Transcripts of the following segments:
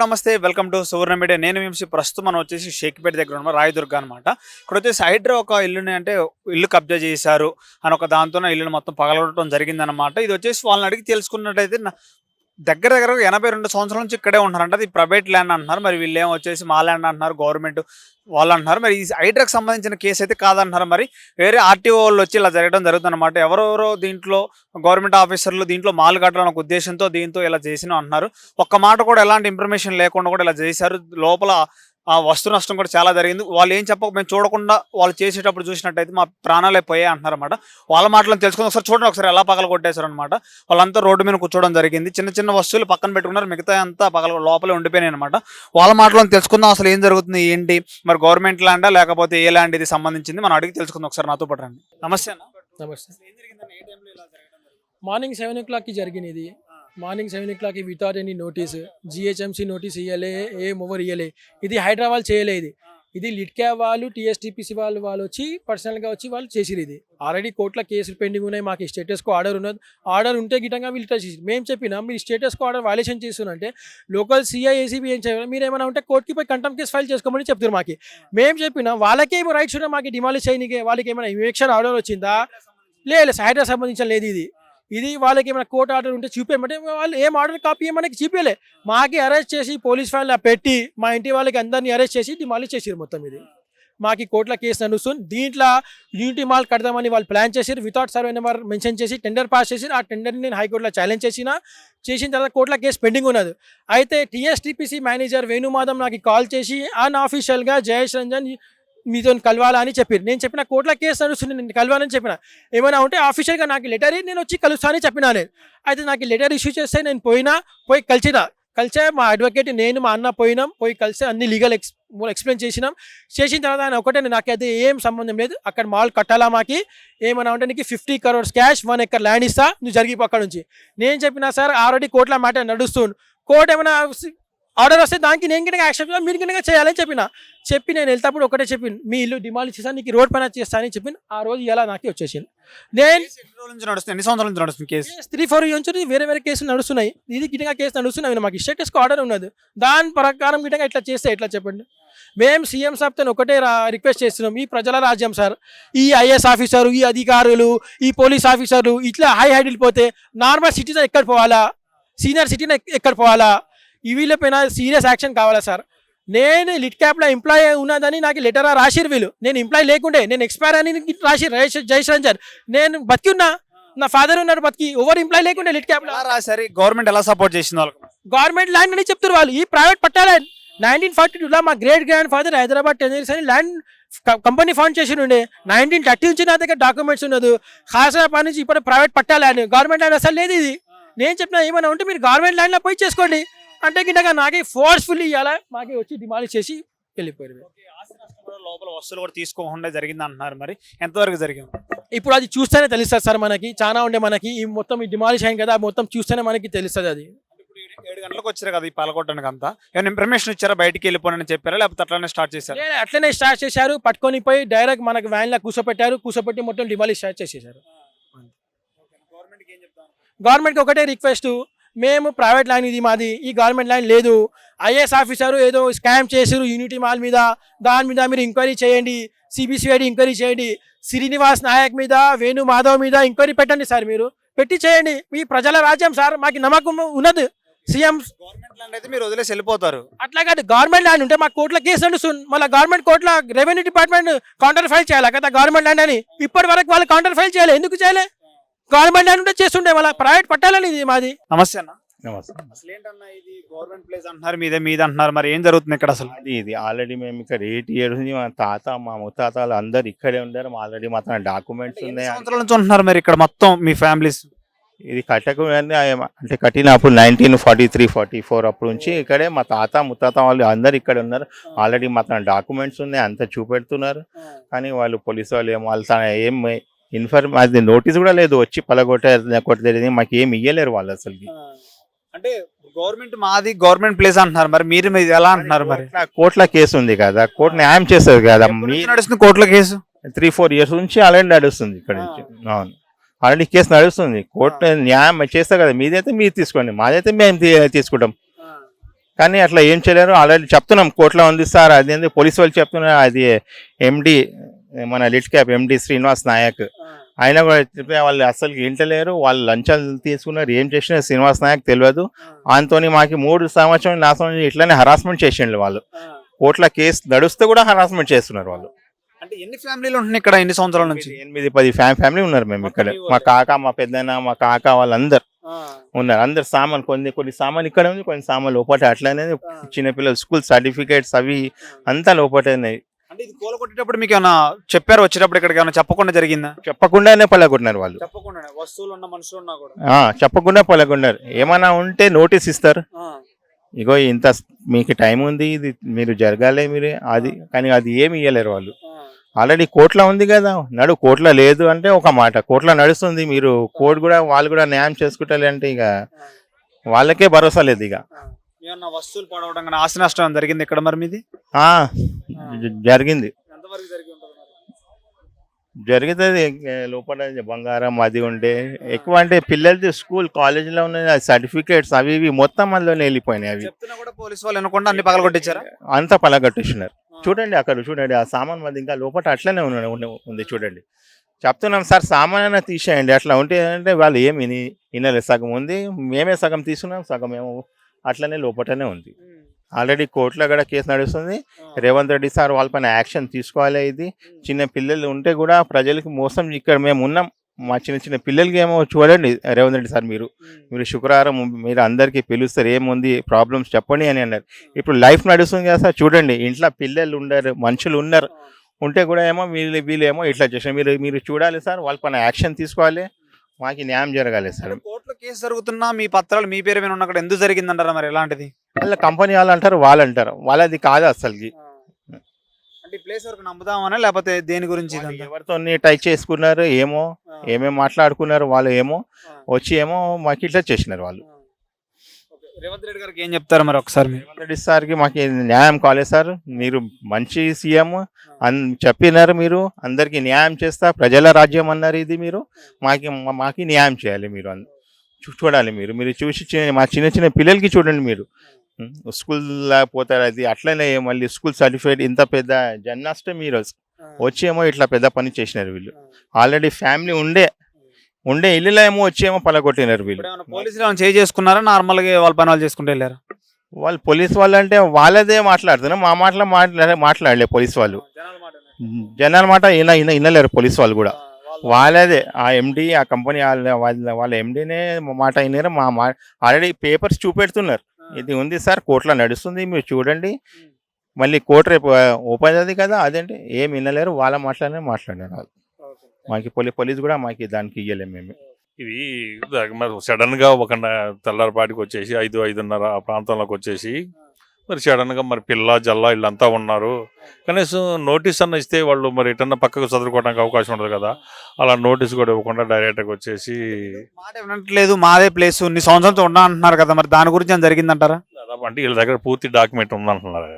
నమస్తే welcome to Suvarna media. నేను వంశీ. ప్రస్తుతం మనం వచ్చేసి షేక్పేట దగ్గర ఉన్న రాయదుర్గ అనమాట. ఇక్కడ వచ్చేసి హైడ్రా ఒక ఇల్లుని అంటే ఇల్లు కబ్జా చేశారు అని ఒక దాంతో ఇల్లుని మొత్తం పగలగొట్టడం జరిగిందనమాట. ఇది వచ్చేసి వాళ్ళని అడిగి తెలుసుకున్నట్టయితే దగ్గర 82 సంవత్సరాల నుంచి ఇక్కడే ఉంటున్నారంట. అది ప్రైవేట్ ల్యాండ్ అంటున్నారు. మరి వీళ్ళు ఏమో వచ్చేసి మా ల్యాండ్ అంటున్నారు, గవర్నమెంట్ వాళ్ళు అంటున్నారు. మరి ఈ హైడ్రాకి సంబంధించిన కేసు అయితే కాదంటున్నారు. మరి వేరే ఆర్టీఓ వాళ్ళు వచ్చి ఇలా జరగడం జరుగుతుందన్నమాట. ఎవరెవరో దీంట్లో గవర్నమెంట్ ఆఫీసర్లు దీంట్లో మాలు కట్టాలన్న ఒక ఉద్దేశంతో దీంతో ఇలా చేసిన అంటున్నారు. ఒక్క మాట కూడా ఎలాంటి ఇన్ఫర్మేషన్ లేకుండా కూడా ఇలా చేశారు. లోపల ఆ వస్తు నష్టం కూడా చాలా జరిగింది. వాళ్ళు ఏం చెప్పక మేము చూడకుండా వాళ్ళు చేసేటప్పుడు చూసినట్టయితే మా ప్రాణాలే పోయాయి అంటున్నారు అనమాట. వాళ్ళ మాటలను తెలుసుకుని ఒకసారి చూడండి, ఒకసారి ఎలా పగల కొట్టేశారు అనమాట. వాళ్ళంతా రోడ్డు మీద కూర్చోవడం జరిగింది. చిన్న చిన్న వస్తువులు పక్కన పెట్టుకున్నారు, మిగతా అంతా పగల లోపలే ఉండిపోయినాయి అనమాట. వాళ్ళ మాటలను తెలుసుకుందాం, అసలు ఏం జరుగుతుంది ఏంటి, మరి గవర్నమెంట్ ల్యాండా లేకపోతే ఏ ల్యాండ్ ఇది సంబంధించింది మనం అడిగి తెలుసుకుందాం. ఒకసారి నాతో పాటు రండి. నమస్తే అన్న. నమస్తే. మార్నింగ్ 7 o'clockకి జరిగింది ఇది. మార్నింగ్ 7 o'clockకి without any notice, GHMC notice ఇవ్వలే, ఏం ఓవర్ ఇవ్వలే. ఇది హైదరాబాద్ చేయలే. ఇది లిట్క్యాబ్ వాళ్ళు, టీఎస్టీపీసీ వాళ్ళు వచ్చి పర్సనల్గా వచ్చి వాళ్ళు చేసిరు. ఇది ఆల్రెడీ కోర్టులో కేసులు పెండింగ్ ఉన్నాయి. మాకు స్టేటస్కో ఆర్డర్ ఉన్నది. ఆర్డర్ ఉంటే గిట్టంగా వీళ్ళు చేసి మేము చెప్పినా మీరు స్టేటస్కో ఆర్డర్ వైలేషన్ చేస్తున్నారంటే లోకల్ సిఐ ఏసీబీ ఏం చేయాలి, మీరు ఏమైనా ఉంటే కోర్టుకి పోయి కంటెంప్ట్ కేసు ఫైల్ చేసుకోమని చెప్తారు. మాకు మేము చెప్పినా వాళ్ళకేమో రైట్స్ ఉన్నాయి. మాకు డిమాలిష్ చేయడానికి వాళ్ళకి ఏమైనా ఎవిక్షన్ ఆర్డర్ వచ్చిందా? లేదు, హైదరాబాద్ సంబంధించిన లేదు. ఇది వాళ్ళకి ఏమైనా కోర్టు ఆర్డర్ ఉంటే చూపేయమంటే వాళ్ళు ఏం ఆర్డర్ కాపీ మనకి చూపించలే. మాకి అరెస్ట్ చేసి పోలీస్ ఫైల్ పెట్టి మా ఇంటి వాళ్ళకి అందరినీ అరెస్ట్ చేసి డిమాలిష్ చేసారు మొత్తం. ఇది మాకు కోర్టులో కేసు నడుస్తుంది. దీంట్లో యూనిటీ మాల్ కడదామని వాళ్ళు ప్లాన్ చేశారు. వితౌట్ సర్వే నెంబర్ మెన్షన్ చేసి టెండర్ పాస్ చేసి ఆ టెండర్ని నేను హైకోర్టులో ఛాలెంజ్ చేసిన తర్వాత కోర్టులో కేసు పెండింగ్ ఉన్నది. అయితే టీఎస్టీపీసీ మేనేజర్ వేణుమాధవ్ నాకు కాల్ చేసి అన్అఫీషియల్గా జయేష్ రంజన్ మీతో కలవాలా అని చెప్పారు. నేను చెప్పిన కోర్టులో కేసు నడుస్తుంది, నేను కలవాలని చెప్పిన. ఏమైనా ఉంటే ఆఫీషియల్గా నాకు లెటర్ నేను వచ్చి కలుస్తానని చెప్పినా. నేను అయితే నాకు లెటర్ ఇష్యూ చేస్తే నేను పోయి కలిసే మా అడ్వకేట్ నేను మా అన్న పోయి కలిసి అన్ని లీగల్ ఎక్స్ప్లెయిన్ చేసిన తర్వాత ఆయన ఒకటే నాకైతే ఏం సంబంధం లేదు, అక్కడ మాల్ కట్టాలా, మాకి ఏమైనా ఉంటే నీకు 50 crores క్యాష్ 1 acre ల్యాండ్ ఇస్తా, నువ్వు జరిగిపో అక్కడ నుంచి. నేను చెప్పినా సార్ ఆల్రెడీ కోర్టులో మ్యాటర్ నడుస్తుంది. కోర్టు ఏమైనా ఆర్డర్ వస్తే దానికి నేను కింద యాక్సెప్ట్ మీరు కింద చేయాలని చెప్పి నేను వెళ్తాప్పుడు ఒకటే చెప్పి మీ ఇల్లు డిమాలిష్ చేస్తాను, నీకు రోడ్ పైన చేస్తానని చెప్పి ఆ రోజు ఇలా నాకే వచ్చేసింది. నేను 3-4 years నుంచి వేరే కేసులు నడుస్తున్నాయి. ఇది గిటంగా కేసు నడుస్తున్నాయి. మాకు స్టేటస్కి ఆర్డర్ ఉన్నది. దాని ప్రకారం గిటంగా ఇట్లా చేస్తే ఎట్లా చెప్పండి. మేము సీఎం సాబ్తో ఒకటే రిక్వెస్ట్ చేస్తున్నాం, ఈ ప్రజల రాజ్యం సార్, ఈ ఐఏఎస్ ఆఫీసరు, ఈ అధికారులు, ఈ పోలీస్ ఆఫీసర్లు ఇట్లా హైడ్లు పోతే నార్మల్ సిటిజన్ ఎక్కడ పోవాలా, సీనియర్ సిటిజన్ ఎక్కడ పోవాలా, వీళ్ళపైన సీరియస్ యాక్షన్ కావాలా సార్. నేను లిట్క్యాబ్లో ఎంప్లాయీ ఉన్నదని నాకు లెటర్ రాసిరు వీళ్ళు. నేను ఎంప్లాయీ లేకుండే, నేను ఎక్స్పైర్ అని రాసిరు జయేష్ రంజన్. నేను బతికి ఉన్నా, నా ఫాదర్ ఉన్నారు బతికి, ఎవరు ఎంప్లాయీ లేకుండే లిట్క్యాబ్లో రాశారు. గవర్నమెంట్ ఎలా సపోర్ట్ చేసింది వాళ్ళకి? గవర్నమెంట్ ల్యాండ్ అని చెప్తారు వాళ్ళు. ఈ ప్రైవేట్ పట్టాల 1942లో మా great grand father Hyderabad 10 years అని ల్యాండ్ కంపెనీ ఫౌండ్ చేసి ఉండే. 1930 నుంచి నా దగ్గర డాక్యుమెంట్స్ ఉన్నది. ఖాసాబాద్ నుంచి ఇప్పుడు ప్రైవేట్ పట్టాల ల్యాండ్, గవర్నమెంట్ ల్యాండ్ అసలు లేదు. ఇది నేను చెప్పిన ఏమైనా ఉంటే మీరు గవర్నమెంట్ ల్యాండ్లో పోయి చేసుకోండి అంటే గిట్టగా నాకే ఫోర్స్ఫుల్లీ ఇవ్వాలా, మాకే వచ్చి డిమాలిష్ చేసి వెళ్ళిపోయారు. లోపల వస్తువులు కూడా తీసుకోకుండా జరిగింది అంటున్నారు. మరి ఎంతవరకు జరిగింది? ఇప్పుడు అది చూస్తేనే తెలుస్తుంది సార్. మనకి చాలా ఉండే, మనకి ఈ మొత్తం ఈ డిమాలిష్ అయింది కదా, మొత్తం చూస్తేనే మనకి తెలుస్తుంది. అది 7 గంటలకు వచ్చారు కదా ఈ పాలకొట్టడానికి. అంతా ఏమైనా ఇన్ఫర్మేషన్ ఇచ్చారా, బయటికి వెళ్ళిపోనని చెప్పారా, లేకపోతే అట్లనే స్టార్ట్ చేశారు? అట్లనే స్టార్ట్ చేశారు. పట్టుకొని పోయి డైరెక్ట్ మనకి వ్యాన్లో కూర్చోపెట్టి మొత్తం డిమాలిష్ స్టార్ట్ చేసేసారు. గవర్నమెంట్కి ఒకటే రిక్వెస్ట్, మేము ప్రైవేట్ ల్యాండ్ ఇది మాది, ఈ గవర్నమెంట్ ల్యాండ్ లేదు. ఐఏఎస్ ఆఫీసరు ఏదో స్కామ్ చేసారు యూనిటీ మాల్ మీద, దాని మీద మీరు ఎంక్వైరీ చేయండి, సిబిసిఐడి ఎంక్వైరీ చేయండి, శ్రీనివాస్ నాయక్ మీద, వేణు మాధవ్ మీద ఎంక్వైరీ పెట్టండి సార్. మీరు పెట్టి చేయండి. మీ ప్రజల రాజ్యం సార్, మాకు నమ్మకం ఉన్నది. సీఎం గవర్నమెంట్ ల్యాండ్ అయితే మీరు వదిలేసి వెళ్ళిపోతారు. అట్లా కాదు, గవర్నమెంట్ ల్యాండ్ ఉంటే మాకు కోర్టులో కేసు నడుస్తుంది. మళ్ళీ గవర్నమెంట్ కోర్టులో రెవెన్యూ డిపార్ట్మెంట్ కౌంటర్ ఫైల్ చేయాలి కదా గవర్నమెంట్ ల్యాండ్ అని. ఇప్పటి వరకు వాళ్ళు కౌంటర్ ఫైల్ చేయాలి. ఎందుకు చేయలే? గవర్నమెంట్ ల్యాండ్ ఉంటే చేస్తుండే, మళ్ళీ ప్రైవేట్ పట్టాలని ఇది మాది. నమస్తే అన్న. నమస్తే. అసలు ఏంటన్నా ఇది గవర్నమెంట్ ప్లేస్ అంటున్నారు, మీద అంటున్నారు, మరి ఏం జరుగుతుంది ఇక్కడ అసలు? ఇది ఆల్రెడీ మేము ఇక్కడ 8 years నుంచి మా తాత మా ముత్తాతలు అందరు ఇక్కడే ఉన్నారు. ఆల్రెడీ మా డాక్యుమెంట్స్ ఉన్నాయి. సంవత్సరాల నుంచి ఉంటున్నారు మరి ఇక్కడ మొత్తం మీ ఫ్యామిలీస్? ఇది అంటే కట్టినప్పుడు 1943-44 అప్పుడు నుంచి ఇక్కడే మా తాత ముత్తాత వాళ్ళు అందరు ఇక్కడ ఉన్నారు. ఆల్రెడీ మా డాక్యుమెంట్స్ ఉన్నాయి, అంతా చూపెడుతున్నారు. కానీ వాళ్ళు పోలీసు వాళ్ళు ఏం ఏం అది నోటీస్ కూడా లేదు, వచ్చి కొట్టలేదు, మాకు ఏమి ఇయ్యలేరు వాళ్ళు అసలు. అంటే గవర్నమెంట్ మాది గవర్నమెంట్ ప్లేస్ అంటున్నారు, మరి మీరు ఎలా అంటున్నారు? మరి కోర్టులో కేసు ఉంది కదా, కోర్టు న్యాయం చేస్తుంది కదా. నడుస్తుంది కోర్టులో కేసు 3-4 years నుంచి ఆల్రెడీ నడుస్తుంది ఇక్కడ నుంచి. అవును, ఆల్రెడీ కేసు నడుస్తుంది. కోర్టు న్యాయం చేస్తా కదా. మీదైతే మీరు తీసుకోండి, మాదైతే మేము తీసుకుంటాం. కానీ అట్లా ఏం చేయలేరు. ఆల్రెడీ చెప్తున్నాం కోర్టులో ఉంది సార్, అది ఏంది పోలీసు వాళ్ళు చెప్తున్నారు, అది ఎండి మన లిట్ క్యాప్ ఎండి శ్రీనివాస్ నాయక్, అయినా కూడా చెప్పే వాళ్ళు అసలు ఇంటలేరు. వాళ్ళు లంచాలు తీసుకున్నారు, ఏం చేసినా శ్రీనివాస్ నాయక్ తెలియదు. ఆయనతోని మాకు 3 సంవత్సరం 4 సంవత్సరం ఇట్లానే హరాస్మెంట్ చేసిండు వాళ్ళు. కోర్టులో కేసు నడుస్తే కూడా హరాస్మెంట్ చేస్తున్నారు వాళ్ళు. అంటే ఎన్ని ఫ్యామిలీలు ఉంటున్నాయి ఇక్కడ ఎన్ని సంవత్సరాల నుంచి? 8-10 ఫ్యామిలీ ఉన్నారు మేము ఇక్కడ. మా కాక, మా పెద్దన్న, మా కాక వాళ్ళందరు ఉన్నారు. అందరు సామాన్ కొన్ని సామాన్ ఇక్కడ ఉంది, కొన్ని సామాన్ లోపల అట్లనే చిన్నపిల్లలు స్కూల్ సర్టిఫికేట్స్ అవి అంతా లోపలే ఉన్నాయి. అంటే ఇది కూలగొట్టేటప్పుడు మీకు ఏమైనా చెప్పారు వచ్చేటప్పుడు ఇక్కడికి ఏమైనా చెప్పకుండా జరిగిందా? చెప్పకుండానే పలగొట్టినారు వాళ్ళు. చెప్పకుండా వస్తువులు ఉన్న మనుషులు ఉన్నా కూడా చెప్పకుండా పలగొన్నారు. ఏమైనా ఉంటే నోటీస్ ఇస్తారు, ఇగో ఇంత మీకు టైం ఉంది, ఇది మీరు జరగాలి మీరు అది, కానీ అది ఏమి ఇవ్వలేరు వాళ్ళు. ఆల్రెడీ కోర్టులో ఉంది కదా, కోర్టులో లేదు అంటే ఒక మాట, కోర్టులో నడుస్తుంది, మీరు కోర్టు కూడా వాళ్ళు కూడా న్యాయం చేసుకుంటారు అంటే ఇక వాళ్ళకే భరోసా లేదు. ఇక ఏమన్నా వస్తువులు పడవడం కానీ ఆస్తి నష్టం జరిగింది ఇక్కడ మరి మీది? జరిగింది, ఎంతవరకు జరిగి ఉంటుంది? జరుగుతుంది. లోపల బంగారం అది ఉండే ఎక్కువ, అంటే పిల్లలది స్కూల్ కాలేజీలో ఉన్న సర్టిఫికేట్స్ అవి ఇవి మొత్తం అందులోనే వెళ్ళిపోయినాయి. అవి చెప్తున్నా కూడా పోలీసు వాళ్ళు వినకుండా అన్ని పగలగొట్టించారా? అంతా పలగొట్టేసినారు. చూడండి అక్కడ చూడండి, ఆ సామాన్ మంది ఇంకా లోపల అట్లనే ఉంది చూడండి. చెప్తున్నాం సార్ సామాన్ అయినా తీసేయండి, అట్లా ఉంటే అంటే వాళ్ళు ఏమి వినలేదు. సగం ఉంది, మేమే సగం తీసుకున్నాం, సగం ఏమో అట్లనే లోపలనే ఉంది. ఆల్రెడీ కోర్టులో కూడా కేసు నడుస్తుంది. రేవంత్ రెడ్డి సార్ వాళ్ళ పైన యాక్షన్ తీసుకోవాలి. ఇది చిన్న పిల్లలు ఉంటే కూడా ప్రజలకి మోసం, ఇక్కడ మేము ఉన్నాం, మా చిన్న పిల్లలకి ఏమో చూడండి రేవంత్ రెడ్డి సార్, మీరు శుక్రవారం మీరు అందరికీ పిలుస్తారు, ఏముంది ప్రాబ్లమ్స్ చెప్పండి అని అన్నారు. ఇప్పుడు లైఫ్ నడుస్తుంది కదా సార్, చూడండి ఇంట్లో పిల్లలు ఉండరు, మనుషులు ఉన్నారు, ఉంటే కూడా ఏమో వీళ్ళేమో ఇట్లా చేసారు. మీరు చూడాలి సార్, వాళ్ళ పైన యాక్షన్ తీసుకోవాలి, మాకు న్యాయం జరగాలి సార్. కోర్టులో కేసు జరుగుతున్నా మీ పత్రాలు మీ పేరు మీద ఉన్న ఎందుకు జరిగిందంటారా మరి? ఎలాంటిది? వాళ్ళ కంపెనీ వాళ్ళు అంటారు, వాళ్ళు అంటారు, వాళ్ళది కాదు అసలుకి. అంటే ప్లేస్ వరకు నమ్ముదామని లేకపోతే దేని గురించి? ఎవరితో టచ్ చేసుకున్నారు ఏమో, ఏమేమి మాట్లాడుకున్నారు వాళ్ళు, ఏమో వచ్చి ఏమో మాకు ఇట్లా చేసినారు వాళ్ళు. రేవంత్ రెడ్డి గారికి ఏం చెప్తారు మరి ఒకసారి? రేవంత్ రెడ్డి సార్కి మాకు న్యాయం కాలేదు సార్, మీరు మంచి సీఎం చెప్పినారు, మీరు అందరికీ న్యాయం చేస్తా, ప్రజల రాజ్యం అన్నారు, ఇది మీరు మాకు న్యాయం చేయాలి. మీరు చూడాలి, మీరు చూసి మా చిన్న పిల్లలకి చూడండి, మీరు స్కూల్లో పోతారు, అది అట్లనే మళ్ళీ స్కూల్ సర్టిఫికేట్ ఇంత పెద్ద జన్మాష్టమి మీరు వచ్చేమో ఇట్లా పెద్ద పని చేసినారు వీళ్ళు. ఆల్రెడీ ఫ్యామిలీ ఉండే ఇల్లులో ఏమో వచ్చేమో పలగొట్టినారు వీళ్ళు. పోలీసులు చేసుకున్నారా నార్మల్గా వాళ్ళ పని వాళ్ళు చేసుకుంటూ వెళ్ళారు? వాళ్ళు పోలీసు వాళ్ళు అంటే వాళ్ళదే మాట్లాడుతున్నారు, మా మాట్లాడలే పోలీసు వాళ్ళు. జనాల మాట వినలేరు పోలీసు వాళ్ళు కూడా, వాళ్ళదే ఆ ఎండి ఆ కంపెనీ వాళ్ళ ఎండినే మాట అయినారు. ఆల్రెడీ పేపర్స్ చూపెడుతున్నారు, ఇది ఉంది సార్ కోర్టులో నడుస్తుంది, మీరు చూడండి, మళ్ళీ కోర్టు రేపు ఓపెన్ అవుతుంది కదా, అదేంటి ఏం వినలేరు, వాళ్ళ మాట్లాడినారు వాళ్ళు. మాకు పోలీసు కూడా మాకు దానికి ఇయ్యలేము మేము. ఇది మరి సడన్గా ఒక తెల్లారిపాటికి వచ్చేసి 5-5:30 ఆ ప్రాంతంలోకి వచ్చేసి మరి సడన్గా మరి పిల్ల జల్ల వీళ్ళంతా ఉన్నారు, కనీసం నోటీస్ అన్న ఇస్తే వాళ్ళు మరి ఎటన్నా పక్కకు చదువుకోవడానికి అవకాశం ఉండదు కదా, అలా నోటీస్ కూడా ఇవ్వకుండా డైరెక్ట్గా వచ్చేసి మాట వినట్లేదు, మాదే ప్లేస్ ఇన్ని సంవత్సరాలతో ఉన్నా అంటున్నారు కదా, మరి దాని గురించి ఏమైనా జరిగిందంటారా? దాదాపు అంటే వీళ్ళ దగ్గర పూర్తి డాక్యుమెంట్ ఉందంటున్నారు,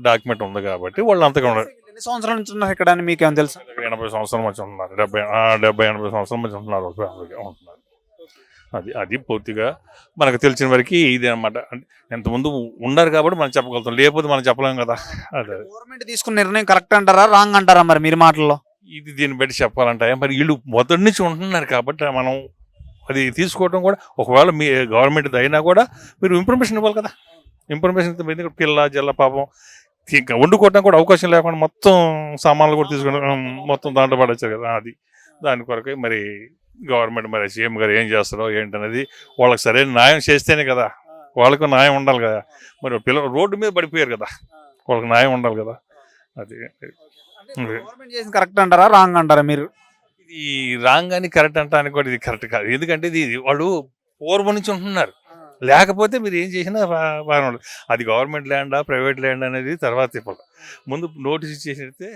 డాక్యుమెంట్ ఉంది కాబట్టి వాళ్ళు అంతగా ఉన్నారు. ఎన్ని సంవత్సరాల నుంచి ఉన్నారు ఇక్కడ అని మీకు ఏమైనా తెలుసు? 80 సంవత్సరాల మధ్య ఉంటున్నారు, 70-80 సంవత్సరాల మధ్య ఉంటున్నారు ఉంటున్నారు. అది పూర్తిగా మనకు తెలిసిన వరకు ఇది అనమాట. ఎంతమంది ఉన్నారు కాబట్టి మనం చెప్పగలుగుతాం, లేకపోతే మనం చెప్పలేం కదా. అదే గవర్నమెంట్ తీసుకున్న నిర్ణయం కరెక్ట్ అంటారా రాంగ్ అంటారా మరి మీరు మాటల్లో? ఇది దీన్ని బట్టి చెప్పాలంటే మరి వీళ్ళు మొదటి నుంచి ఉంటున్నారు కాబట్టి మనం అది తీసుకోవడం కూడా, ఒకవేళ మీ గవర్నమెంట్ అయినా కూడా మీరు ఇన్ఫర్మేషన్ ఇవ్వాలి కదా. ఇన్ఫర్మేషన్ పిల్ల జల్ల పాపం వండుకోవడం కూడా అవకాశం లేకుండా మొత్తం సామాన్లు కూడా తీసుకుని మొత్తం దాంట్లో పడొచ్చారు కదా. అది దాని కొరకే మరి గవర్నమెంట్ మరి సీఎం గారు ఏం చేస్తారో ఏంటనేది వాళ్ళకి సరైన న్యాయం చేస్తేనే కదా, వాళ్ళకు న్యాయం ఉండాలి కదా. మరి పిల్లలు రోడ్డు మీద పడిపోయారు కదా, వాళ్ళకి న్యాయం ఉండాలి కదా. అది గవర్నమెంట్ చేసింది కరెక్ట్ అంటారా రాంగ్ అంటారా మీరు? ఇది రాంగ్ అని కరెక్ట్ అంటానికి కూడా ఇది కరెక్ట్ కాదు, ఎందుకంటే ఇది వాళ్ళు పూర్వం నుంచి ఉంటున్నారు, లేకపోతే మీరు ఏం చేసినా బాగానే ఉండదు. అది గవర్నమెంట్ ల్యాండా ప్రైవేట్ ల్యాండ్ అనేది తర్వాత చెప్పాలి, ముందు నోటీస్ ఇచ్చేసి